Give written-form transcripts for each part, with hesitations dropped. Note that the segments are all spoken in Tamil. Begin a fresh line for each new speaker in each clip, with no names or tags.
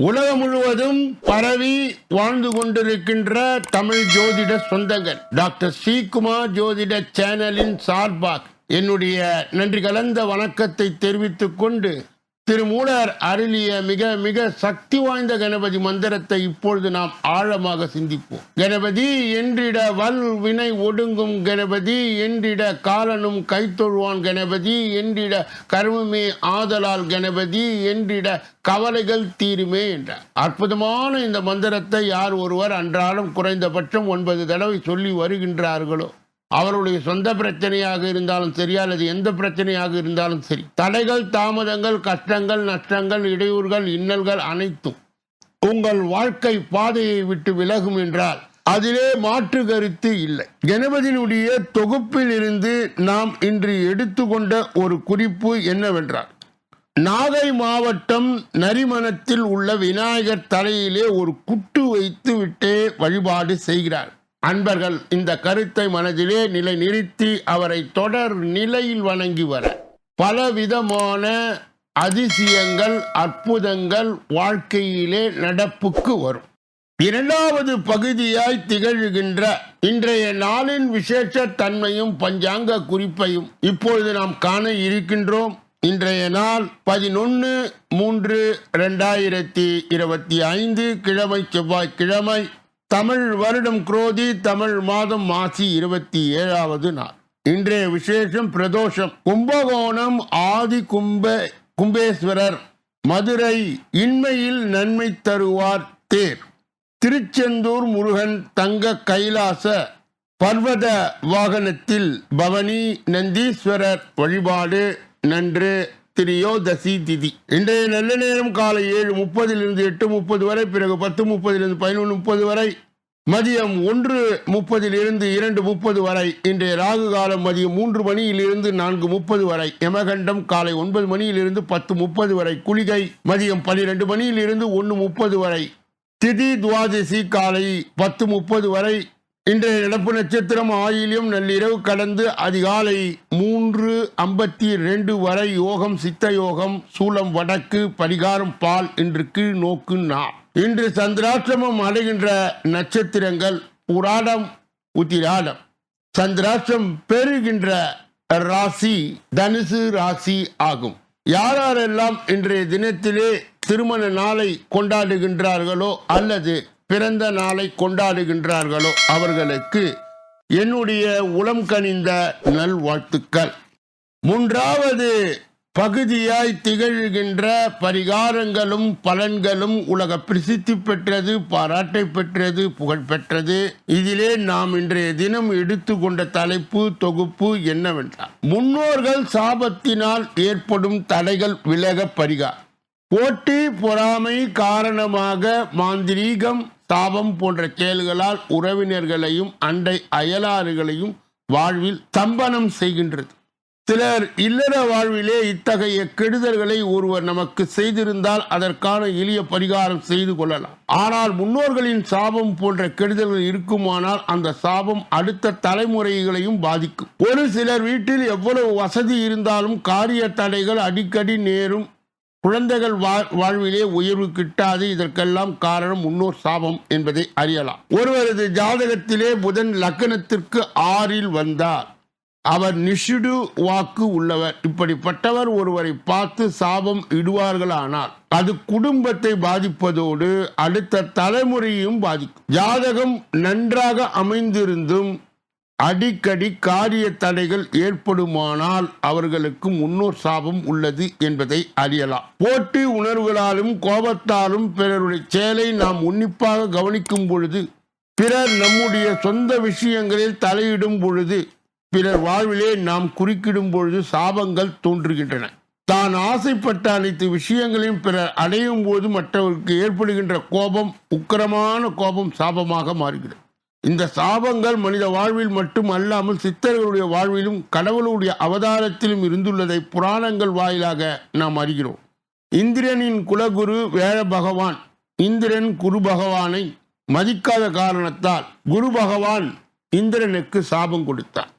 உலகம் முழுவதும் பரவி வாழ்ந்து கொண்டிருக்கின்ற தமிழ் ஜோதிட சொந்தங்கள் டாக்டர் ஸ்ரீகுமார் ஜோதிட சேனலின் சார்பாக என்னுடைய நன்றி கலந்த வணக்கத்தை தெரிவித்துக் கொண்டு திருமூலர் அருளிய மிக மிக சக்தி வாய்ந்த கணபதி மந்திரத்தை இப்பொழுது நாம் ஆழமாக சிந்திப்போம். கணபதி என்றிட வல் வினை ஒடுங்கும், கணபதி என்றிட காலனும் கைத்தொழுவான், கணபதி என்றிட கருமமே ஆதலால், கணபதி என்றிட கவலைகள் தீருமே என்ற அற்புதமான இந்த மந்திரத்தை யார் ஒருவர் அன்றாடம் குறைந்தபட்சம் 9 தடவை சொல்லி வருகின்றார்களோ அவருடைய சொந்த பிரச்சனையாக இருந்தாலும் சரி அல்லது எந்த பிரச்சனையாக இருந்தாலும் சரி, தடைகள், தாமதங்கள், கஷ்டங்கள், நஷ்டங்கள், இடையூறுகள், இன்னல்கள் அனைத்தும் உங்கள் வாழ்க்கை பாதையை விட்டு விலகும் என்றால் அதிலே மாற்று கருத்து இல்லை. கணபதியினுடைய தொகுப்பில் இருந்து நாம் இன்று எடுத்துக்கொண்ட ஒரு குறிப்பு என்னவென்றால், நாகை மாவட்டம் நரிமணத்தில் உள்ள விநாயகர் தலையிலே ஒரு குட்டு வைத்து விட்டே வழிபாடு செய்கிறார். அன்பர்கள் இந்த கருத்தை மனதிலே நிலை நிறுத்தி அவரை தொடர் நிலையில் வணங்கி வர பலவிதமான அதிசயங்கள், அற்புதங்கள் வாழ்க்கையிலே நடப்புக்கு வரும். இரண்டாவது பகுதியாய் திகழ்கின்ற இன்றைய நாளின் விசேஷ தன்மையும் பஞ்சாங்க குறிப்பையும் இப்பொழுது நாம் காண இருக்கின்றோம். இன்றைய நாள் 11/3/2025 கிழமை, செவ்வாய்க்கிழமை, தமிழ் வருடம் குரோதி, தமிழ் மாதம் மாசி 27வது நாள். இன்றைய விசேஷம் பிரதோஷம். கும்பகோணம் ஆதி கும்பேஸ்வரர், மதுரை இன்மையில் நன்மை தருவார் தேர், திருச்செந்தூர் முருகன் தங்க கைலாச பர்வத வாகனத்தில் பவனி நந்தீஸ்வரர் வழிபாடு நன்று. திரியோதசி திதி. இன்றைய நல்ல நேரம் காலை 7:30 8:30 வரை, பிறகு 10:30 11:30 வரை, மதியம் 1:30 2:30 வரை. இன்றைய ராகு காலம் மதியம் 3 மணியிலிருந்து 4:30 வரை, யமகண்டம் காலை 9 மணியிலிருந்து 10:30 வரை, குளிகை மதியம் 12 மணியிலிருந்து 1:30 வரை, திதி துவாதசி காலை 10:30 வரை. இன்றைய நடப்பு நட்சத்திரம் ஆயில்யம், நள்ளிரவு கடந்து அதிகாலை 3:52 வரை. யோகம் சித்த யோகம், சூலம் வடக்கு, பரிகாரம் பால். இன்று கீழ் நோக்கு நா. இன்று சந்திராஷ்டிரமம் அடைகின்ற நட்சத்திரங்கள் புராடம், உத்திராடம். சந்திராஷ்டிரம் பெறுகின்ற ராசி தனுசு ராசி ஆகும். யாரெல்லாம் இன்றைய தினத்திலே திருமண நாளை கொண்டாடுகின்றார்களோ அல்லது பிறந்த நாளை கொண்டாடுகின்றார்களோ அவர்களுக்கு என்னுடைய உளம் கனிந்த நல்வாழ்த்துக்கள். மூன்றாவது பகுதியாய் திகழ்கின்ற பரிகாரங்களும் பலன்களும் உலக பிரசித்தி பெற்றது, பாராட்டை பெற்றது, புகழ் பெற்றது. இதிலே நாம் இன்றைய தினம் எடுத்துக்கொண்ட தலைப்பு தொகுப்பு என்னவென்றால், முன்னோர்கள் சாபத்தினால் ஏற்படும் தடைகள் விலக பரிகாரம். போட்டி பொறாமை காரணமாக மாந்திரீகம், சாபம் போன்ற செயல்களால் உறவினர்களையும் அண்டை அயலாறுகளையும் வாழ்வில் ஸ்தம்பனம் செய்கின்றது. சிலர் இல்லற வாழ்விலே இத்தகைய கெடுதல்களை ஒருவர் நமக்கு செய்திருந்தால் அதற்கான எளிய பரிகாரம் செய்து கொள்ளலாம். ஆனால் முன்னோர்களின் சாபம் போன்ற கெடுதல்கள் இருக்குமானால் அந்த சாபம் அடுத்த தலைமுறைகளையும் பாதிக்கும். ஒரு சிலர் வீட்டில் எவ்வளவு வசதி இருந்தாலும் காரிய தடைகள் அடிக்கடி நேரும். குழந்தைகள் வாழ்விலே உயர்வு கிட்டாது. இதற்கெல்லாம் காரணம் முன்னோர் சாபம் என்பதை அறியலாம். ஒருவரது ஜாதகத்திலே புதன் லக்னத்திற்கு 6 வந்தார். அவர் நிஷிடு வாக்கு உள்ளவர். இப்படிப்பட்டவர் ஒருவரை பார்த்து சாபம் இடுவார்களானால் அது குடும்பத்தை பாதிப்பதோடு அடுத்த தலைமுறையும் பாதிக்கும். ஜாதகம் நன்றாக அமைந்திருந்தும் அடிக்கடி காரிய தடைகள் ஏற்படுமானால் அவர்களுக்கு முன்னோர் சாபம் உள்ளது என்பதை அறியலாம். போட்டி உணர்வுகளாலும் கோபத்தாலும் பிறருடைய செயலை நாம் உன்னிப்பாக கவனிக்கும் பொழுது, பிறர் நம்முடைய சொந்த விஷயங்களில் தலையிடும் பொழுது, பிறர் வாழ்விலே நாம் குறுக்கிடும் பொழுது சாபங்கள் தோன்றுகின்றன. தான் ஆசைப்பட்ட அனைத்து விஷயங்களையும் பிறர் அடையும் போது மற்றவருக்கு ஏற்படுகின்ற கோபம், உக்கிரமான கோபம் சாபமாக மாறுகிறது. இந்த சாபங்கள் மனித வாழ்வில் மட்டும் அல்லாமல் சித்தர்களுடைய வாழ்விலும் கடவுளுடைய அவதாரத்திலும் இருந்துள்ளதை புராணங்கள் வாயிலாக நாம் அறிகிறோம். இந்திரனின் குலகுரு வேழ பகவான் இந்திரன் குரு பகவானை மதிக்காத காரணத்தால் குரு பகவான் இந்திரனுக்கு சாபம் கொடுத்தார்.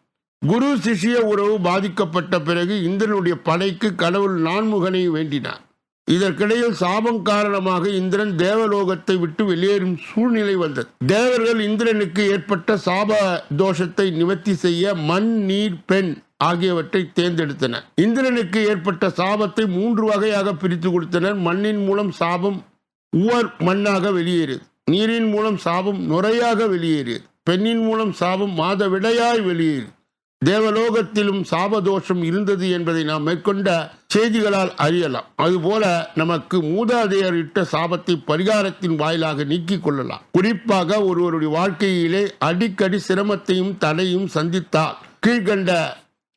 குரு சிஷ்ய உறவு பாதிக்கப்பட்ட பிறகு இந்திரனுடைய படைக்கு கடவுள் நான்முகனை வேண்டினார். இதற்கிடையில் சாபம் காரணமாக இந்திரன் தேவலோகத்தை விட்டு வெளியேறும் சூழ்நிலை வந்தது. தேவர்கள் இந்திரனுக்கு ஏற்பட்ட சாப தோஷத்தை நிவர்த்தி செய்ய மண், நீர், பெண் ஆகியவற்றை தேர்ந்தெடுத்தனர். இந்திரனுக்கு ஏற்பட்ட சாபத்தை 3 வகையாக பிரித்து கொடுத்தனர். மண்ணின் மூலம் சாபம் உவர் மண்ணாக வெளியேறியது. நீரின் மூலம் சாபம் நுரையாக வெளியேறியது. பெண்ணின் மூலம் சாபம் மாதவிடையாய் வெளியேறியது. தேவலோகத்திலும் சாபதோஷம் இருந்தது என்பதை நாம் மேற்கொண்ட செய்திகளால் அறியலாம். அதுபோல நமக்கு மூதாதையர் இட்ட சாபத்தை பரிகாரத்தின் வாயிலாக நீக்கிக் கொள்ளலாம். குறிப்பாக ஒருவருடைய வாழ்க்கையிலே அடிக்கடி சிரமத்தையும் தடையும் சந்தித்தால் கீழ்கண்ட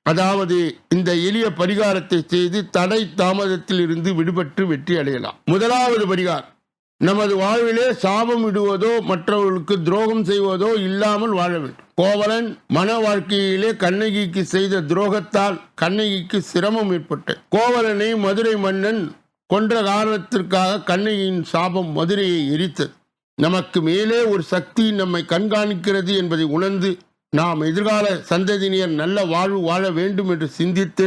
அதாவது இந்த எளிய பரிகாரத்தை செய்து தடை தாமதத்தில் இருந்து விடுபட்டு வெற்றி அடையலாம். முதலாவது பரிகாரம், நமது வாழ்விலே சாபம் இடுவதோ மற்றவர்களுக்கு துரோகம் செய்வதோ இல்லாமல் வாழ வேண்டும். கோவலன் மன வாழ்க்கையிலே கண்ணகிக்கு செய்த துரோகத்தால் கண்ணகிக்கு சிரமம் ஏற்பட்டது. கோவலனை மதுரை மன்னன் கொன்ற காரணத்திற்காக கண்ணகியின் சாபம் மதுரையை எரித்தது. நமக்கு மேலே ஒரு சக்தி நம்மை கண்காணிக்கிறது என்பதை உணர்ந்து நாம் எதிர்கால சந்ததியினர் நல்ல வாழ்வு வாழ வேண்டும் என்று சிந்தித்து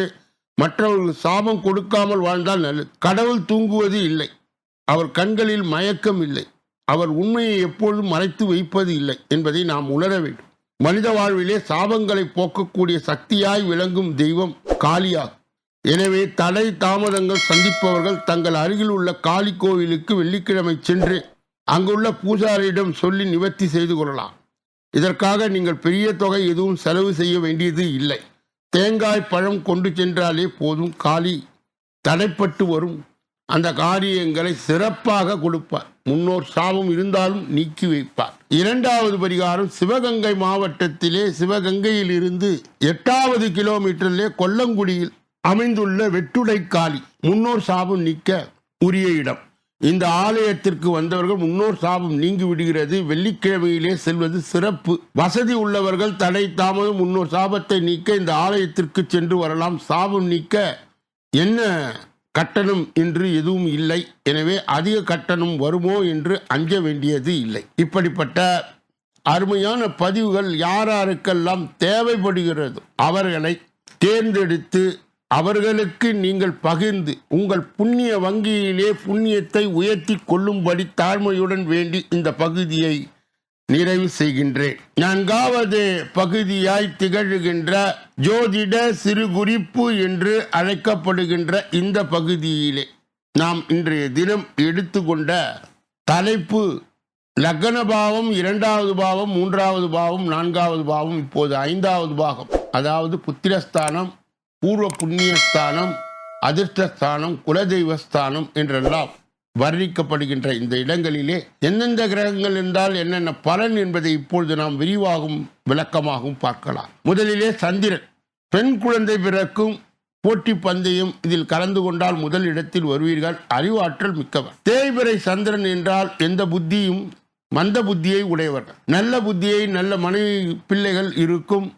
மற்றவர்களுக்கு சாபம் கொடுக்காமல் வாழ்ந்தால் நல்லது. கடவுள் தூங்குவது இல்லை, அவர் கண்களில் மயக்கம் இல்லை, அவர் உண்மையை எப்பொழுதும் மறைத்து வைப்பது இல்லை என்பதை நாம் உணர வேண்டும். மனித வாழ்விலே சாபங்களை போக்கக்கூடிய சக்தியாய் விளங்கும் தெய்வம் காளியாகும். எனவே தடை தாமதங்கள் சந்திப்பவர்கள் தங்கள் அருகில் உள்ள காளி கோவிலுக்கு வெள்ளிக்கிழமை சென்று அங்குள்ள பூஜாரியிடம் சொல்லி நிவர்த்தி செய்து கொள்ளலாம். இதற்காக நீங்கள் பெரிய தொகை எதுவும் செலவு செய்ய வேண்டியது இல்லை. தேங்காய் பழம் கொண்டு சென்றாலே போதும். காளி தடைப்பட்டு வரும் அந்த காரியங்களை சிறப்பாக கொடுப்பார். முன்னோர் சாபம் இருந்தாலும் நீக்கி வைப்பார். இரண்டாவது பரிகாரம், சிவகங்கை மாவட்டத்திலே சிவகங்கையில் இருந்து 8வது கிலோமீட்டரிலே கொல்லங்குடியில் அமைந்துள்ள வெட்டுடை காளி முன்னோர் சாபம் நீக்க உரிய இடம். இந்த ஆலயத்திற்கு வந்தவர்கள் முன்னோர் சாபம் நீங்கி விடுகிறது. வெள்ளிக்கிழமையிலே செல்வது சிறப்பு. வசதி உள்ளவர்கள் தடை தாமதம் முன்னோர் சாபத்தை நீக்க இந்த ஆலயத்திற்கு சென்று வரலாம். சாபம் நீக்க என்ன கட்டணம் என்று எதுவும் இல்லை. எனவே அதிக கட்டணம் வருமோ என்று அஞ்ச வேண்டியது இல்லை. இப்படிப்பட்ட அருமையான பதிவுகள் யாருக்கெல்லாம் தேவைப்படுகிறது அவர்களை தேர்ந்தெடுத்து அவர்களுக்கு நீங்கள் பகிர்ந்து உங்கள் புண்ணிய வங்கியிலே புண்ணியத்தை உயர்த்தி கொள்ளும்படி தாழ்மையுடன் வேண்டி இந்த பகுதியை நிறைவு செய்கின்றேன். 4வது பகுதியாய் திகழ்கின்ற ஜோதிட சிறு குறிப்பு என்று அழைக்கப்படுகின்ற இந்த பகுதியிலே நாம் இன்றைய தினம் எடுத்துக்கொண்ட தலைப்பு லக்ன பாவம், 2வது பாவம், 3வது பாவம், 4வது பாவம், இப்போது 5வது பாகம், அதாவது புத்திரஸ்தானம், பூர்வ புண்ணியஸ்தானம், அதிர்ஷ்டஸ்தானம், குலதெய்வஸ்தானம் என்றெல்லாம் வர்ணிக்கப்படுகின்ற இந்த இடங்களிலே எந்தெந்த கிரகங்கள் என்றால் என்னென்ன பலன் என்பதை இப்பொழுது நாம் விரிவாகவும் விளக்கமாகவும் பார்க்கலாம். முதலிலே சந்திரன். பெண் குழந்தை பிறக்கும் போட்டி பந்தயம் இதில் கலந்து கொண்டால் முதல் இடத்தில் வருவீர்கள். அறிவாற்றல் மிக்கவர். தேய்பிறை சந்திரன் என்றால் எந்த புத்தியும் மந்த புத்தியை உடையவர்கள். நல்ல புத்தியை, நல்ல மனைவி பிள்ளைகள் இருக்கும்.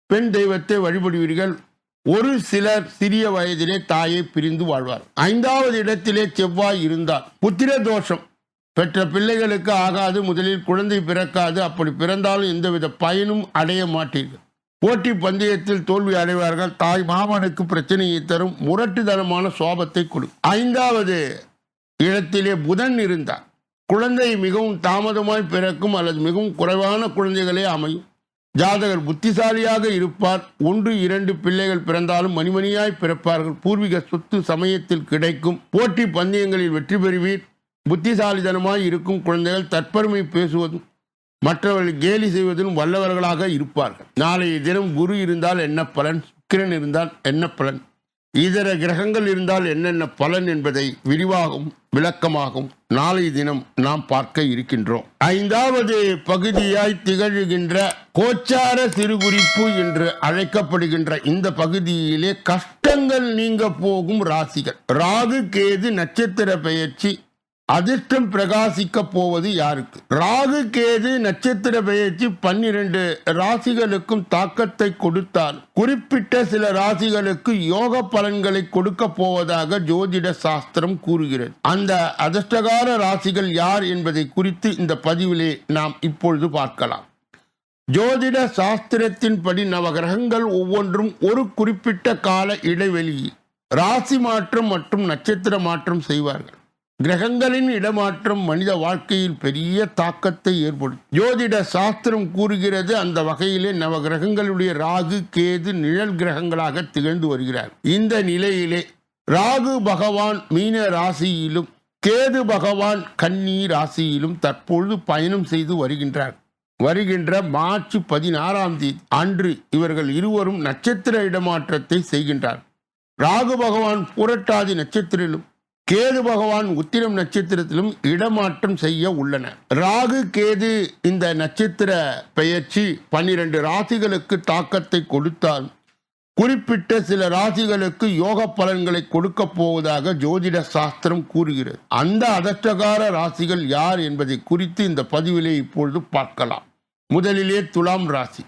பெண் தெய்வத்தை வழிபடுவீர்கள். ஒரு சிலர் சிறிய வயதிலே தாயை பிரிந்து வாழ்வார். 5வது இடத்திலே செவ்வாய் இருந்தால் புத்திர தோஷம். பெற்ற பிள்ளைகளுக்கு ஆகாது, முதலில் குழந்தை பிறக்காது. அப்படி பிறந்தாலும் எந்தவித பயனும் அடைய மாட்டீர்கள். போட்டி பந்தயத்தில் தோல்வி அடைவார்கள். தாய் மாமனுக்கு பிரச்சனையை தரும். முரட்டுத்தனமான சுவாபத்தை கொடுக்கும். 5வது இடத்திலே புதன் இருந்தார் குழந்தை மிகவும் தாமதமாய் பிறக்கும் அல்லது மிகவும் குறைவான குழந்தைகளே அமையும். ஜாதகர் புத்திசாலியாக இருப்பார். 1, 2 பிள்ளைகள் பிறந்தாலும் மணிமணியாய் பிறப்பார்கள். பூர்வீக சொத்து சமயத்தில் கிடைக்கும். போட்டி பந்தயங்களில் வெற்றி பெறுவீர். புத்திசாலித்தனமாய் இருக்கும் குழந்தைகள் தற்பெருமை பேசுவதும் மற்றவர்கள் கேலி செய்வதிலும் வல்லவர்களாக இருப்பார்கள். நாளைய தினம் குரு இருந்தால் என்ன பலன், சுக்கிரன் இருந்தால் என்ன பலன், இதர கிரகங்கள் இருந்தால் என்னென்ன பலன் என்பதை விரிவாகவும் விளக்கமாகவும் நாளை தினம் நாம் பார்க்க இருக்கின்றோம். 5வது பகுதியாய் திகழ்கின்ற கோச்சார சிறுகுறிப்பு என்று அழைக்கப்படுகின்ற இந்த பகுதியிலே கஷ்டங்கள் நீங்க போகும் ராசிகள். ராகு கேது நட்சத்திர பெயர்ச்சி. அதிர்ஷ்டம் பிரகாசிக்க போவது யாருக்கு? ராகு கேது நட்சத்திர பெயர்ச்சி 12 ராசிகளுக்கும் தாக்கத்தை கொடுத்தால் குறிப்பிட்ட சில ராசிகளுக்கு யோக பலன்களை கொடுக்க போவதாக ஜோதிட சாஸ்திரம் கூறுகிறது. அந்த அதிர்ஷ்டகார ராசிகள் யார் என்பதை குறித்து இந்த பதிவிலே நாம் இப்பொழுது பார்க்கலாம். ஜோதிட சாஸ்திரத்தின்படி நவகிரகங்கள் ஒவ்வொன்றும் ஒரு குறிப்பிட்ட கால இடைவெளியில் ராசி மாற்றம் மற்றும் நட்சத்திர மாற்றம் செய்வார்கள். கிரகங்களின் இடமாற்றம் மனித வாழ்க்கையில் பெரிய தாக்கத்தை ஏற்படுத்தும். ஜோதிட சாஸ்திரம் கூறுகிறது, அந்த வகையிலே நவ கிரகங்களுடைய ராகு கேது நிழல் கிரகங்களாக திகழ்ந்து வருகிறார். இந்த நிலையிலே ராகு பகவான் மீன ராசியிலும் கேது பகவான் கன்னி ராசியிலும் தற்பொழுது பயணம் செய்து வருகின்றார். வருகின்ற மார்ச் 16 அன்று இவர்கள் இருவரும் நட்சத்திர இடமாற்றத்தை செய்கின்றார். ராகு பகவான் புரட்டாதி நட்சத்திரத்திலும் கேது பகவான் உத்திரம் நட்சத்திரத்திலும் இடமாற்றம் செய்ய உள்ளனர். ராகு கேது இந்த நட்சத்திர பெயர்ச்சி 12 ராசிகளுக்கு தாக்கத்தை கொடுத்தால் குறிப்பிட்ட சில ராசிகளுக்கு யோக பலன்களை கொடுக்க போவதாக ஜோதிட சாஸ்திரம் கூறுகிறது. அந்த அதிர்ஷ்டகார ராசிகள் யார் என்பதை குறித்து இந்த பதிவிலே இப்பொழுது பார்க்கலாம். முதலிலே துலாம் ராசி.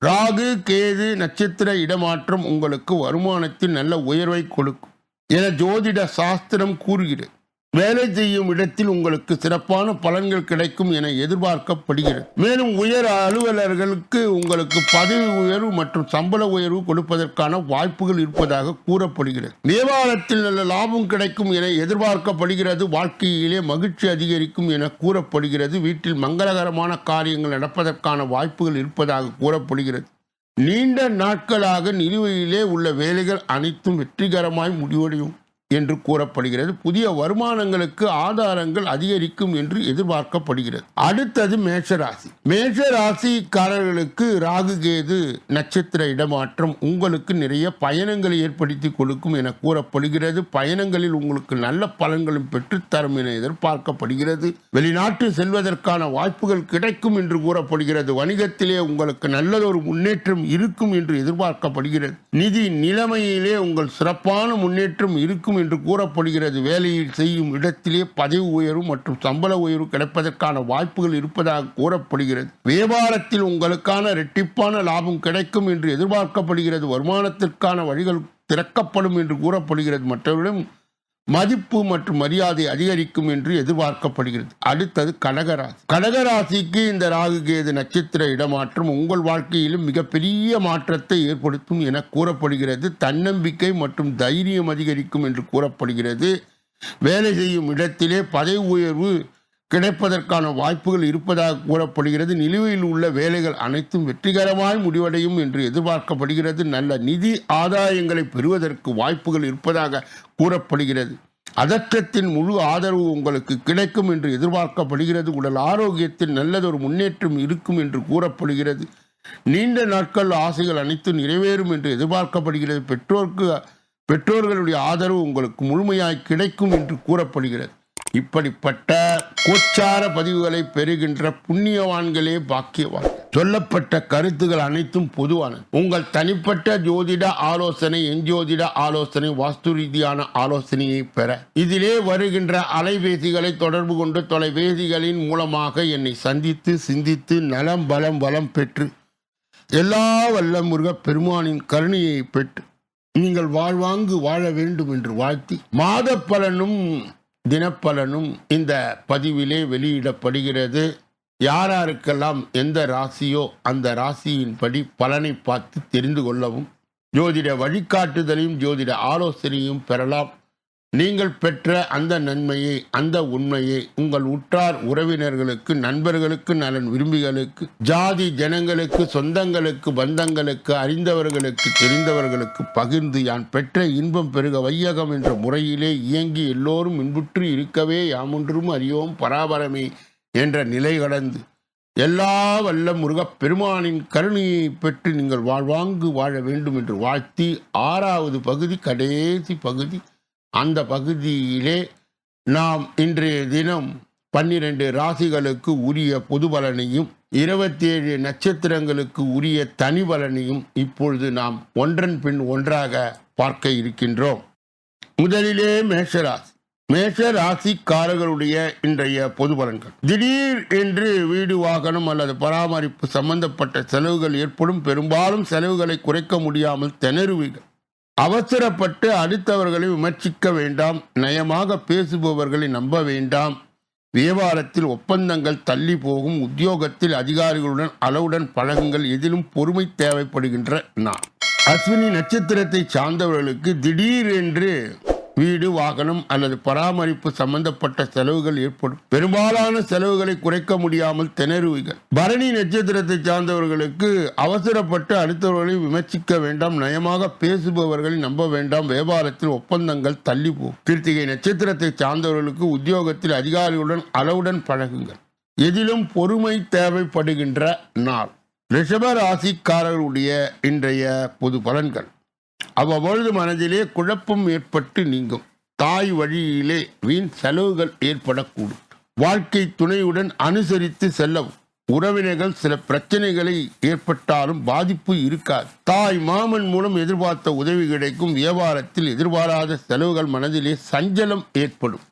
ராகு கேது நட்சத்திர இடமாற்றம் உங்களுக்கு வருமானத்தில் நல்ல உயர்வை கொடுக்கும் என ஜோதிட சாஸ்திரம் கூறுகிறது. வேலை செய்யும் இடத்தில் உங்களுக்கு சிறப்பான பலன்கள் கிடைக்கும் என எதிர்பார்க்கப்படுகிறது. மேலும் உயர் அலுவலர்களுக்கு உங்களுக்கு பதவி உயர்வு மற்றும் சம்பள உயர்வு கொடுப்பதற்கான வாய்ப்புகள் இருப்பதாக கூறப்படுகிறது. வியாபாரத்தில் நல்ல லாபம் கிடைக்கும் என எதிர்பார்க்கப்படுகிறது. வாழ்க்கையிலே மகிழ்ச்சி அதிகரிக்கும் என கூறப்படுகிறது. வீட்டில் மங்களகரமான காரியங்கள் நடப்பதற்கான வாய்ப்புகள் இருப்பதாக கூறப்படுகிறது. நீண்ட நாட்களாக நிலுவையிலே உள்ள வேலைகள் அனைத்தும் வெற்றிகரமாய் முடிவடையும் என்று கூறப்படுகிறது. புதிய வருமானங்களுக்கு ஆதாரங்கள் அதிகரிக்கும் என்று எதிர்பார்க்கப்படுகிறது. அடுத்தது மேஷராசி. மேஷராசிக்காரர்களுக்கு ராகு கேது நட்சத்திர இடமாற்றம் உங்களுக்கு நிறைய பயணங்களை ஏற்படுத்தி கொடுக்கும் என கூறப்படுகிறது. பயணங்களில் உங்களுக்கு நல்ல பலன்களும் பெற்றுத்தரும் என எதிர்பார்க்கப்படுகிறது. வெளிநாட்டு செல்வதற்கான வாய்ப்புகள் கிடைக்கும் என்று கூறப்படுகிறது. வணிகத்திலே உங்களுக்கு நல்லதொரு முன்னேற்றம் இருக்கும் என்று எதிர்பார்க்கப்படுகிறது. நிதி நிலைமையிலே உங்கள் சிறப்பான முன்னேற்றம் இருக்கும் என்று கூறப்படுகிறது. வேலையில் செய்யும் இடத்திலே பதவி உயர்வு மற்றும் சம்பள உயர்வு கிடைப்பதற்கான வாய்ப்புகள் இருப்பதாக கூறப்படுகிறது. வியாபாரத்தில் உங்களுக்கான இரட்டிப்பான லாபம் கிடைக்கும் என்று எதிர்பார்க்கப்படுகிறது. வருமானத்திற்கான வழிகள் திறக்கப்படும் என்று கூறப்படுகிறது. மற்றவர்களும் மதிப்பு மற்றும் மரியாதை அதிகரிக்கும் என்று எதிர்பார்க்கப்படுகிறது. அடுத்தது கடகராசி. கடகராசிக்கு இந்த ராகு கேது நட்சத்திர இடமாற்றம் உங்கள் வாழ்க்கையிலும் மிகப்பெரிய மாற்றத்தை ஏற்படுத்தும் என கூறப்படுகிறது. தன்னம்பிக்கை மற்றும் தைரியம் அதிகரிக்கும் என்று கூறப்படுகிறது. வேலை செய்யும் இடத்திலே பதவி உயர்வு கிடைப்பதற்கான வாய்ப்புகள் இருப்பதாக கூறப்படுகிறது. நிலுவையில் உள்ள வேலைகள் அனைத்தும் வெற்றிகரமாய் முடிவடையும் என்று எதிர்பார்க்கப்படுகிறது. நல்ல நிதி ஆதாயங்களை பெறுவதற்கு வாய்ப்புகள் இருப்பதாக கூறப்படுகிறது. அதற்றத்தின் முழு ஆதரவு உங்களுக்கு கிடைக்கும் என்று எதிர்பார்க்கப்படுகிறது. உடல் ஆரோக்கியத்தில் நல்லதொரு முன்னேற்றம் இருக்கும் என்று கூறப்படுகிறது. நீண்ட நாட்கள் ஆசைகள் அனைத்தும் நிறைவேறும் என்று எதிர்பார்க்கப்படுகிறது. பெற்றோர்களுடைய ஆதரவு உங்களுக்கு முழுமையாய் கிடைக்கும் என்று கூறப்படுகிறது. இப்படிப்பட்ட கோச்சார பதிவுகளை பெறுகின்ற புண்ணியவான்களே பாக்கியவான். சொல்லப்பட்ட கருத்துகள் அனைத்தும் பொதுவானது. உங்கள் தனிப்பட்ட ஜோதிட ஆலோசனை, எஞ்சோதிட ஆலோசனை, வாஸ்து ரீதியான ஆலோசனையை பெற இதிலே வருகின்ற அலைபேசிகளை தொடர்பு கொண்டு தொலைபேசிகளின் மூலமாக என்னை சந்தித்து சிந்தித்து நலம் பலம் வளம் பெற்று எல்லா வல்ல முருகப் பெருமானின் கருணையை பெற்று நீங்கள் வாழ்வாங்கு வாழ வேண்டும் என்று வாழ்த்தி மாத பலனும் தினப்பலனும் இந்த பதிவிலே வெளியிடப்படுகிறது. யாருக்கெல்லாம் எந்த ராசியோ அந்த ராசியின்படி பலனை பார்த்து தெரிந்து கொள்ளவும் ஜோதிட வழிகாட்டுதலையும் ஜோதிட ஆலோசனையும் பெறலாம். நீங்கள் பெற்ற அந்த நன்மையை, அந்த உண்மையை உங்கள் உற்றார் உறவினர்களுக்கு, நண்பர்களுக்கு, நலன் விரும்பிகளுக்கு, ஜாதி ஜனங்களுக்கு, சொந்தங்களுக்கு, பந்தங்களுக்கு, அறிந்தவர்களுக்கு, தெரிந்தவர்களுக்கு பகிர்ந்து யான் பெற்ற இன்பம் பெருக வையகம் என்ற முறையிலே இயங்கி எல்லோரும் இன்புற்று இருக்கவே யாமொன்றும் அறியோம் பராபரமே என்ற நிலை கடந்து எல்லா வல்ல முருகப் பெருமானின் கருணையை பெற்று நீங்கள் வாழ்வாங்கு வாழ வேண்டும் என்று வாழ்த்தி 6வது பகுதி, கடைசி பகுதி, அந்த பகுதியிலே நாம் இன்றைய தினம் 12 ராசிகளுக்கு உரிய பொது பலனையும் 27 நட்சத்திரங்களுக்கு உரிய தனி பலனையும் இப்பொழுது நாம் ஒன்றன் பின் ஒன்றாக பார்க்க இருக்கின்றோம். முதலிலே மேஷராசி. மேஷ ராசிக்காரர்களுடைய இன்றைய பொது பலன்கள். திடீர் என்று வீடு, வாகனம் அல்லது பராமரிப்பு சம்பந்தப்பட்ட செலவுகள் ஏற்படும். பெரும்பாலும் செலவுகளை குறைக்க முடியாமல் திணறுவீர்கள். அவசரப்பட்டு அடுத்தவர்களை விமர்சிக்க வேண்டாம். நயமாக பேசுபவர்களை நம்ப வேண்டாம். வியாபாரத்தில் ஒப்பந்தங்கள் தள்ளி போகும். உத்தியோகத்தில் அதிகாரிகளுடன் அளவுடன் பழகுங்கள். எதிலும் பொறுமை தேவைப்படுகின்ற நாள். அஸ்வினி நட்சத்திரத்தை சார்ந்தவர்களுக்கு திடீரென்று வீடு, வாகனம் அல்லது பராமரிப்பு சம்பந்தப்பட்ட செலவுகள் ஏற்படும். பெரும்பாலான செலவுகளை குறைக்க முடியாமல் திணறுவீர்கள். பரணி நட்சத்திரத்தை சார்ந்தவர்களுக்கு அவசரப்பட்டு அடுத்தவர்களை விமர்சிக்க வேண்டாம். நயமாக பேசுபவர்களை நம்ப வேண்டாம். வியாபாரத்தில் ஒப்பந்தங்கள் தள்ளி போகும். கிருத்திகை நட்சத்திரத்தை சார்ந்தவர்களுக்கு உத்தியோகத்தில் அதிகாரிகளுடன் அளவுடன் பழகுங்கள். எதிலும் பொறுமை தேவைப்படுகின்ற நாள். ரிஷப ராசிக்காரர்களுடைய இன்றைய பொது பலன்கள். அவ்வப்பொழுது மனதிலே குழப்பம் ஏற்பட்டு நீங்கும். தாய் வழியிலே வீண் செலவுகள் ஏற்படக்கூடும். வாழ்க்கை துணையுடன் அனுசரித்து செல்லவும். உறவினர்கள் சில பிரச்சனைகளை ஏற்பட்டாலும் பாதிப்பு இருக்காது. தாய் மாமன் மூலம் எதிர்பார்த்த உதவி கிடைக்கும். வியாபாரத்தில் எதிர்பாராத செலவுகள், மனதிலே சஞ்சலம் ஏற்படும்.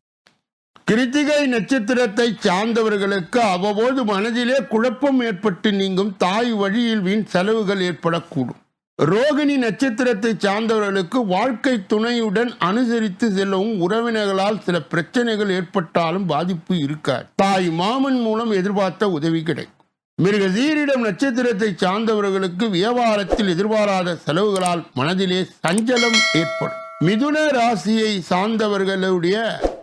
கிருத்திகை நட்சத்திரத்தை சார்ந்தவர்களுக்கு அவ்வப்போது மனதிலே குழப்பம் ஏற்பட்டு நீங்கும். தாய் வழியில் வீண் செலவுகள் ஏற்படக்கூடும். ரோகிணி நட்சத்திரத்தை சார்ந்தவர்களுக்கு வாழ்க்கை துணையுடன் அனுசரித்து செல்லவும். உறவினர்களால் சில பிரச்சனைகள் ஏற்பட்டாலும் பாதிப்பு இருக்காது. தாய் மாமன் மூலம் எதிர்பார்த்த உதவி கிடைக்கும். மிருகசீரிடம் நட்சத்திரத்தை சார்ந்தவர்களுக்கு வியாபாரத்தில் எதிர்பாராத செலவுகளால் மனதிலே சஞ்சலம் ஏற்படும். மிதுன ராசியை சார்ந்தவர்களுடைய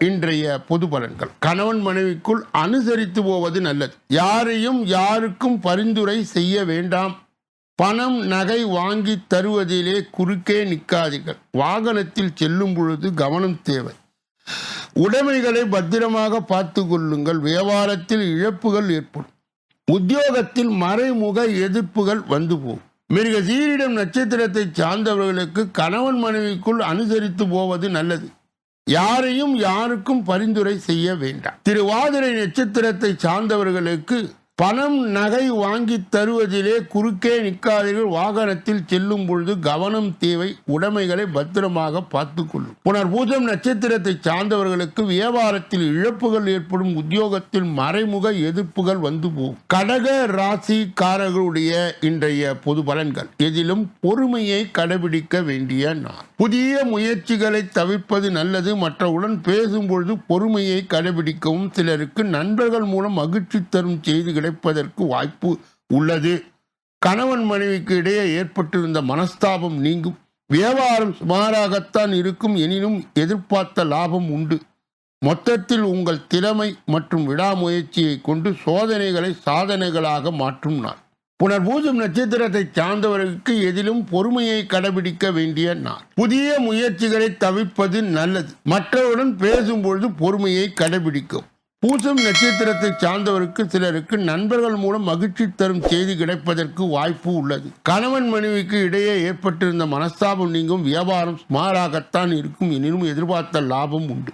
இன்றைய பொது பலன்கள். கணவன் மனைவிக்குள் அனுசரித்து போவது நல்லது. யாரையும் யாருக்கும் பரிந்துரை செய்ய வேண்டாம். பணம், நகை வாங்கி தருவதிலே குறுக்கே நிற்காதீர்கள். வாகனத்தில் செல்லும் பொழுது கவனம் தேவை. உடைமைகளை பத்திரமாக பார்த்து கொள்ளுங்கள். வியாபாரத்தில் இழப்புகள் ஏற்படும். உத்தியோகத்தில் மறைமுக எதிர்ப்புகள் வந்து போகும். மிருகசீரிடம் நட்சத்திரத்தை சார்ந்தவர்களுக்கு கணவன் மனைவிக்குள் அனுசரித்து போவது நல்லது. யாரையும் யாருக்கும் பரிந்துரை செய்ய வேண்டாம். திருவாதிரை நட்சத்திரத்தை சார்ந்தவர்களுக்கு பணம், நகை வாங்கி தருவதிலே குறுக்கே நிற்காதீர்கள். வாகனத்தில் செல்லும் பொழுது கவனம் தேவை. உடைமைகளை பத்திரமாக பார்த்து கொள்ளும். புனர்பூசம் நட்சத்திரத்தை சார்ந்தவர்களுக்கு வியாபாரத்தில் இழப்புகள் ஏற்படும். உத்தியோகத்தில் மறைமுக எதிர்ப்புகள் வந்து போகும். கடக ராசிக்காரர்களுடைய இன்றைய பொது பலன்கள். எதிலும் பொறுமையை கடைபிடிக்க வேண்டிய நாள். புதிய முயற்சிகளை தவிர்ப்பது நல்லது. மற்றவுடன் பேசும் பொழுது பொறுமையை கடைபிடிக்கவும். சிலருக்கு நண்பர்கள் மூலம் மகிழ்ச்சி தரும் செய்திகள் கிடைப்பதற்கு வாய்ப்பு உள்ளது. கணவன் மனைவிக்கு இடையே ஏற்பட்டிருந்த மனஸ்தாபம் நீங்கும். வியாபாரம் சுமாராகத்தான் இருக்கும். எனினும் எதிர்பார்த்த லாபம் உண்டு. மொத்தத்தில் உங்கள் திறமை மற்றும் விடாமுயற்சியை கொண்டு சோதனைகளை சாதனைகளாக மாற்றும் நாள். புனர்பூசம் நட்சத்திரத்தை சார்ந்தவர்களுக்கு எதிலும் பொறுமையை கடைபிடிக்க வேண்டிய நாள். புதிய முயற்சிகளை தவிர்ப்பது நல்லது. மற்றவருடன் பேசும்பொழுது பொறுமையை கடைபிடிக்கும். பூசம் நட்சத்திரத்தை சார்ந்தவருக்கு சிலருக்கு நண்பர்கள் மூலம் மகிழ்ச்சி தரும் செய்தி கிடைப்பதற்கு வாய்ப்பு உள்ளது. கணவன் மனைவிக்கு இடையே ஏற்பட்டிருந்த மனஸ்தாபம் நீங்கும். வியாபாரம் சுமாராகத்தான் இருக்கும். எனினும் எதிர்பார்த்த லாபம் உண்டு.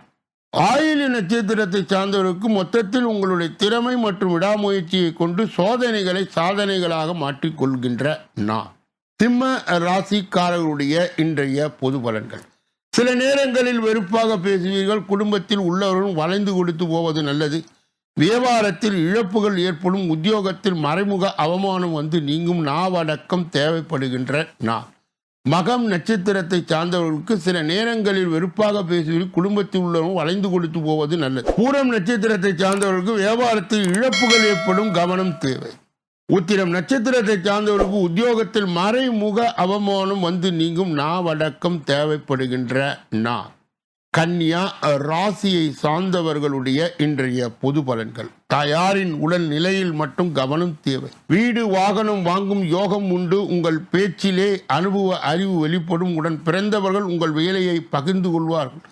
ஆயில்ய நட்சத்திரத்தை சார்ந்தவருக்கு மொத்தத்தில் உங்களுடைய திறமை மற்றும் விடாமுயற்சியை கொண்டு சோதனைகளை சாதனைகளாக மாற்றிக்கொள்கின்ற நாள். சிம்ம ராசிக்காரர்களுடைய இன்றைய பொது பலன்கள். சில நேரங்களில் வெறுப்பாக பேசுவீர்கள். குடும்பத்தில் உள்ளவர்களும் வளைந்து கொடுத்து போவது நல்லது. வியாபாரத்தில் இழப்புகள் ஏற்படும். உத்தியோகத்தில் மறைமுக அவமானம் வந்து நீங்கும். நாவடக்கம் தேவைப்படுகின்ற நாள். மகம் நட்சத்திரத்தை சார்ந்தவர்களுக்கு சில நேரங்களில் வெறுப்பாக பேசுவீர்கள். குடும்பத்தில் உள்ளவர்களும் வளைந்து கொடுத்து போவது நல்லது. பூரம் நட்சத்திரத்தை சார்ந்தவர்களுக்கு வியாபாரத்தில் இழப்புகள் ஏற்படும். கவனம் தேவை. உத்திரம் நட்சத்திரத்தை சார்ந்தவர்களுக்கு உத்தியோகத்தில் மறைமுக அவமானம் வந்து நீங்கும். நாவடக்கம் தேவைப்படுகின்ற நாள். கன்னியா ராசியை சார்ந்தவர்களுடைய இன்றைய பொது பலன்கள். தாயாரின் உடல் நிலையில் மட்டும் கவனம் தேவை. வீடு, வாகனம் வாங்கும் யோகம் உண்டு. உங்கள் பேச்சிலே அனுபவ அறிவு வெளிப்படும். உடன் பிறந்தவர்கள் உங்கள் வேலையை பகிர்ந்து கொள்வார்கள்.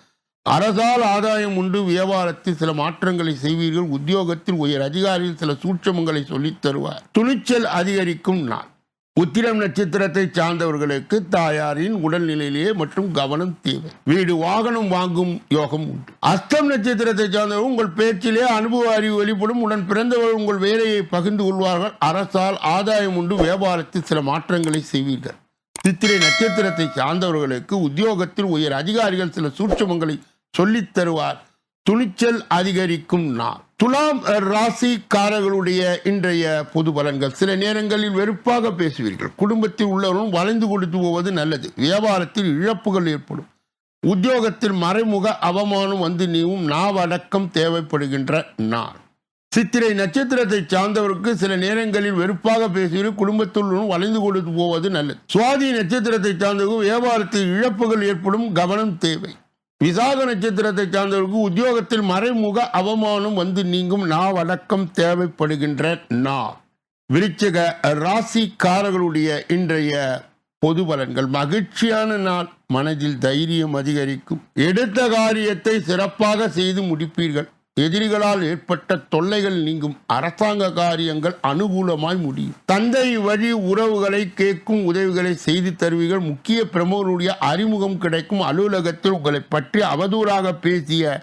அரசால் ஆதாயம் உண்டு. வியாபாரத்தில் சில மாற்றங்களை செய்வீர்கள். உத்தியோகத்தில் உயர் அதிகாரியில் சில சூட்சமங்களை சொல்லித் தருவார். துணிச்சல் அதிகரிக்கும் நாள். உத்திரம் நட்சத்திரத்தை சார்ந்தவர்களுக்கு தாயாரின் உடல்நிலையிலேயே மற்றும் கவனம் தேவை. வீடு, வாகனம் வாங்கும் யோகம் உண்டு. அஸ்தம் நட்சத்திரத்தை சார்ந்தவர்கள் உங்கள் பேச்சிலே அனுபவ அறிவு வெளிப்படும். உடன் பிறந்தவர்கள் உங்கள் வேலையை பகிர்ந்து கொள்வார்கள். அரசால் ஆதாயம் உண்டு. வியாபாரத்தில் சில மாற்றங்களை செய்வீர்கள். சித்திரை நட்சத்திரத்தை சார்ந்தவர்களுக்கு உத்தியோகத்தில் உயர் அதிகாரிகள் சில சூட்சமங்களை சொல்லித் தருவார். துணிச்சல் அதிகரிக்கும் நாள். துலாம் ராசிக்காரர்களுடைய இன்றைய பொது பலன்கள். சில நேரங்களில் வெறுப்பாக பேசுவீர்கள். குடும்பத்தில் உள்ளவர்களும் வளைந்து கொடுத்து போவது நல்லது. வியாபாரத்தில் இழப்புகள் ஏற்படும். உத்தியோகத்தில் மறைமுக அவமானம் வந்து நீவும். நாவடக்கம் தேவைப்படுகின்ற நாள். சித்திரை நட்சத்திரத்தை சார்ந்தவருக்கு சில நேரங்களில் வெறுப்பாக பேசுவது குடும்பத்துடன் வளைந்து கொடுத்து போவது நல்லது. சுவாதி நட்சத்திரத்தை சார்ந்தவருக்கு வியாபாரத்தில் இழப்புகள் ஏற்படும், கவனம் தேவை. விசாக நட்சத்திரத்தை சார்ந்தவருக்கு உத்தியோகத்தில் மறைமுக அவமானம் வந்து நீங்கும், நாவடக்கம் தேவைப்படுகின்ற நாள். விருச்சிக ராசிக்காரர்களுடைய இன்றைய பொது பலன்கள். மகிழ்ச்சியான நாள், மனதில் தைரியம் அதிகரிக்கும், எடுத்த காரியத்தை சிறப்பாக செய்து முடிப்பீர்கள், எதிரிகளால் ஏற்பட்ட தொல்லைகள் நீங்கும், அரசாங்க காரியங்கள் அனுகூலமாய் முடியும், தந்தை வழி உறவுகளை கேட்கும் உதவிகளை செய்து தருவீர்கள், முக்கிய பிரமுகருடைய அறிமுகம் கிடைக்கும், அலுவலகத்தில் உங்களை பற்றி அவதூறாக பேசிய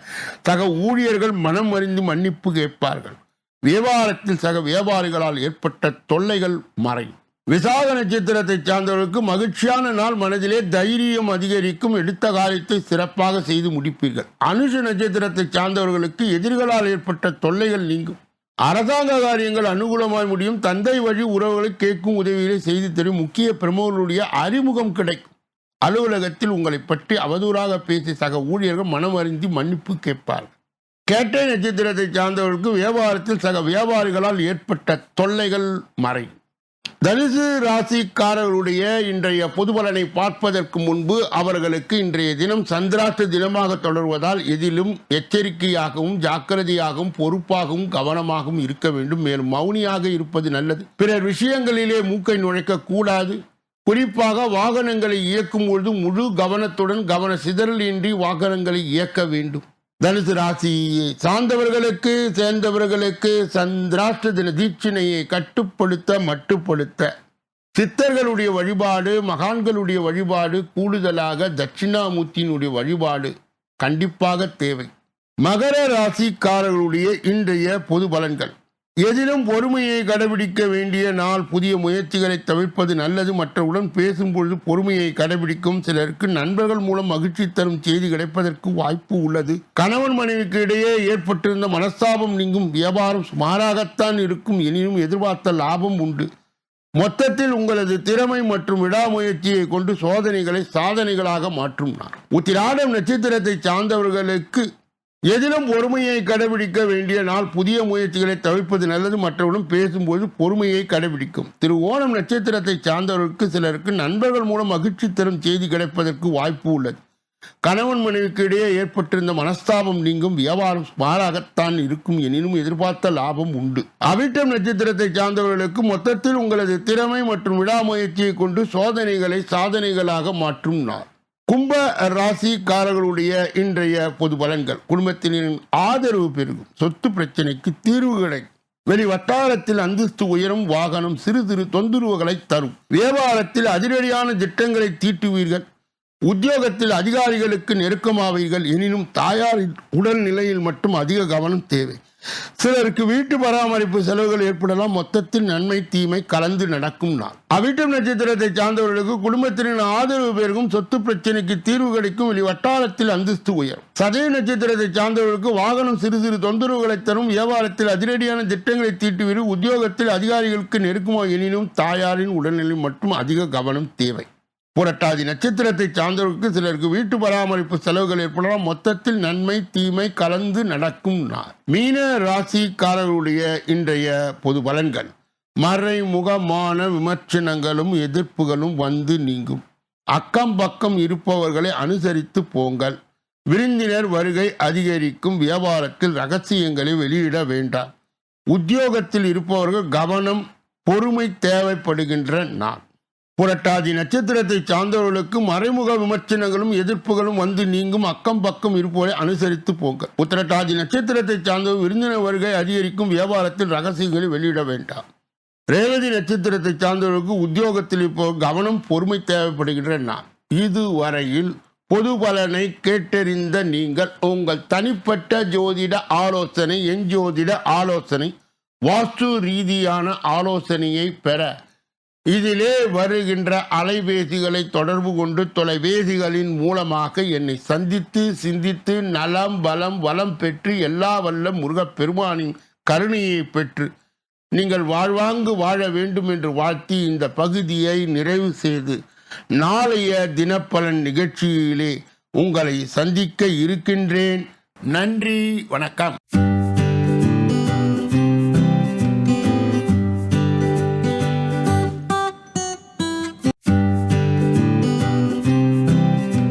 சக ஊழியர்கள் மனம் அறிந்து மன்னிப்பு கேட்பார்கள், வியாபாரத்தில் சக வியாபாரிகளால் ஏற்பட்ட தொல்லைகள் மறையும். விசாக நட்சத்திரத்தை சார்ந்தவர்களுக்கு மகிழ்ச்சியான நாள், மனதிலே தைரியம் அதிகரிக்கும், எடுத்த காரியத்தை சிறப்பாக செய்து முடிப்பீர்கள். அனுஷ நட்சத்திரத்தை சார்ந்தவர்களுக்கு எதிரிகளால் ஏற்பட்ட தொல்லைகள் நீங்கும், அரசாங்க காரியங்கள் அனுகூலமாய் முடியும், தந்தை வழி உறவுகளை கேட்கும் உதவிகளை செய்து தரும், முக்கிய பிரமுகர்களுடைய அறிமுகம் கிடைக்கும், அலுவலகத்தில் உங்களை பற்றி அவதூறாக பேசி சக ஊழியர்கள் மனம் அறிந்து மன்னிப்பு கேட்பார்கள். கேட்டை நட்சத்திரத்தை சார்ந்தவர்களுக்கு வியாபாரத்தில் சக வியாபாரிகளால் ஏற்பட்ட தொல்லைகள் மறையும். தனுசு ராசிக்காரர்களுடைய இன்றைய பொது பலனை பார்ப்பதற்கு முன்பு அவர்களுக்கு இன்றைய தினம் சந்திராஷ்ட தினமாக தொடர்வதால் எதிலும் எச்சரிக்கையாகவும் ஜாக்கிரதையாகவும் பொறுப்பாகவும் கவனமாகவும் இருக்க வேண்டும். மேலும் மௌனியாக இருப்பது நல்லது. பிறர் விஷயங்களிலே மூக்கை நுழைக்க கூடாது. குறிப்பாக வாகனங்களை இயக்கும் பொழுது முழு கவனத்துடன் கவன சிதறல் இன்றி வாகனங்களை இயக்க வேண்டும். தனுசு ராசியை சேர்ந்தவர்களுக்கு சந்திராஷ்ட தின தீட்சணையை மட்டுப்படுத்த சித்தர்களுடைய வழிபாடு, மகான்களுடைய வழிபாடு, கூடுதலாக தட்சிணாமூர்த்தியினுடைய வழிபாடு கண்டிப்பாக தேவை. மகர ராசிக்காரர்களுடைய இன்றைய பொது பலன்கள். எதிலும் பொறுமையை கடைபிடிக்க வேண்டிய நாள். புதிய முயற்சிகளை தவிர்ப்பது நல்லது. மற்றவுடன் பேசும்பொழுது பொறுமையை கடைபிடிக்கும் சிலருக்கு நண்பர்கள் மூலம் மகிழ்ச்சி தரும் செய்தி கிடைப்பதற்கு வாய்ப்பு உள்ளது. கணவன் மனைவிக்கு இடையே ஏற்பட்டிருந்த மனஸ்தாபம் நீங்கும், வியாபாரம் சுமாராகத்தான் இருக்கும், எனினும் எதிர்பார்த்த லாபம் உண்டு. மொத்தத்தில் உங்களது திறமை மற்றும் விடாமுயற்சியை கொண்டு சோதனைகளை சாதனைகளாக மாற்றும் நாள். உத்திராடம் நட்சத்திரத்தை சார்ந்தவர்களுக்கு எதிலும் பொறுமையை கடைபிடிக்க வேண்டிய நாள். புதிய முயற்சிகளை தவிர்ப்பது நல்லது. மற்றவர்களும் பேசும்போது பொறுமையை கடைபிடிக்கும். திருவோணம் நட்சத்திரத்தை சார்ந்தவர்களுக்கு சிலருக்கு நண்பர்கள் மூலம் மகிழ்ச்சி தரும் செய்தி கிடைப்பதற்கு வாய்ப்பு உள்ளது. கணவன் மனைவிக்கு இடையே ஏற்பட்டிருந்த மனஸ்தாபம் நீங்கும், வியாபாரம் சுமாராகத்தான் இருக்கும், எனினும் எதிர்பார்த்த லாபம் உண்டு. அவிட்டம் நட்சத்திரத்தை சார்ந்தவர்களுக்கு மொத்தத்தில் உங்களது திறமை மற்றும் விடாமுயற்சியை கொண்டு சோதனைகளை சாதனைகளாக மாற்றும் நாள். கும்ப ராசிக்காரர்களுடைய இன்றைய பொது பலன்கள். குடும்பத்தினரின் ஆதரவு பெருகும், சொத்து பிரச்சனைக்கு தீர்வு கிடைக்கும், வெளி வட்டாரத்தில் அந்தஸ்து உயரும், வாகனம் சிறு சிறு தொந்தரவுகளை தரும், வியாபாரத்தில் அதிரடியான திட்டங்களை தீட்டுவீர்கள், உத்தியோகத்தில் அதிகாரிகளுக்கு நெருக்கமாவீர்கள், எனினும் தாயாரின் உடல்நிலையில் மட்டும் அதிக கவனம் தேவை. சிலருக்கு வீட்டு பராமரிப்பு செலவுகள் ஏற்படலாம். மொத்தத்தில் நன்மை தீமை கலந்து நடக்கும் நாள். அவிட்டம் நட்சத்திரத்தை சார்ந்தவர்களுக்கு குடும்பத்தினரின் ஆதரவு பெருகும், சொத்து பிரச்சனைக்கு தீர்வு கிடைக்கும், வெளி வட்டாரத்தில் அந்தஸ்து உயரும். சதய நட்சத்திரத்தை சார்ந்தவர்களுக்கு வாகனம் சிறு சிறு தொந்தரவுகளை தரும், வியாபாரத்தில் அதிரடியான திட்டங்களை தீட்டுவீர்கள், உத்தியோகத்தில் அதிகாரிகளுக்கு நெருக்கமாக, எனினும் தாயாரின் உடல்நிலை மட்டும் அதிக கவனம் தேவை. புரட்டாதி நட்சத்திரத்தை சார்ந்தவர்களுக்கு சிலருக்கு வீட்டு பராமரிப்பு செலவுகள் ஏற்படலாம். மொத்தத்தில் நன்மை தீமை கலந்து நடக்கும் நாள். மீன ராசிக்காரர்களுடைய இன்றைய பொது பலன்கள். மறைமுகமான விமர்சனங்களும் எதிர்ப்புகளும் வந்து நீங்கும், அக்கம் பக்கம் இருப்பவர்களை அனுசரித்து போங்கள், விருந்தினர் வருகை அதிகரிக்கும், வியாபாரத்தில் ரகசியங்களை வெளியிட வேண்டாம், உத்தியோகத்தில் இருப்பவர்கள் கவனம் பொறுமை தேவைப்படுகின்ற நாள். புரட்டாதி நட்சத்திரத்தை சார்ந்தவர்களுக்கு மறைமுக விமர்சனங்களும் எதிர்ப்புகளும் வந்து நீங்கும், அக்கம் பக்கம் இருப்பவரை அனுசரித்து போங்க. உத்திரட்டாதி நட்சத்திரத்தை சார்ந்தவர் விருந்தினர் வருகை அதிகரிக்கும், வியாபாரத்தில் ரகசியங்களை வெளியிட வேண்டாம். ரேவதி நட்சத்திரத்தை சார்ந்தவர்களுக்கு உத்தியோகத்தில் இப்போ கவனம் பொறுமை தேவைப்படுகின்ற நாள். இதுவரையில் பொது பலனை கேட்டறிந்த நீங்கள் உங்கள் தனிப்பட்ட ஜோதிட ஆலோசனை, எஞ்சோதிட ஆலோசனை, வாஸ்து ரீதியான ஆலோசனையை பெற இதிலே வருகின்ற அலைபேசிகளை தொடர்பு கொண்டு தொலைபேசிகளின் மூலமாக என்னை சந்தித்து சிந்தித்து நலம் பலம் வளம் பெற்று எல்லா வல்ல முருகப்பெருமானின் கருணையை பெற்று நீங்கள் வாழ்வாங்கு வாழ வேண்டும் என்று வாழ்த்தி இந்த பகுதியை நிறைவு செய்து நாளைய தினப்பலன் நிகழ்ச்சியிலே உங்களை சந்திக்க இருக்கின்றேன். நன்றி, வணக்கம்.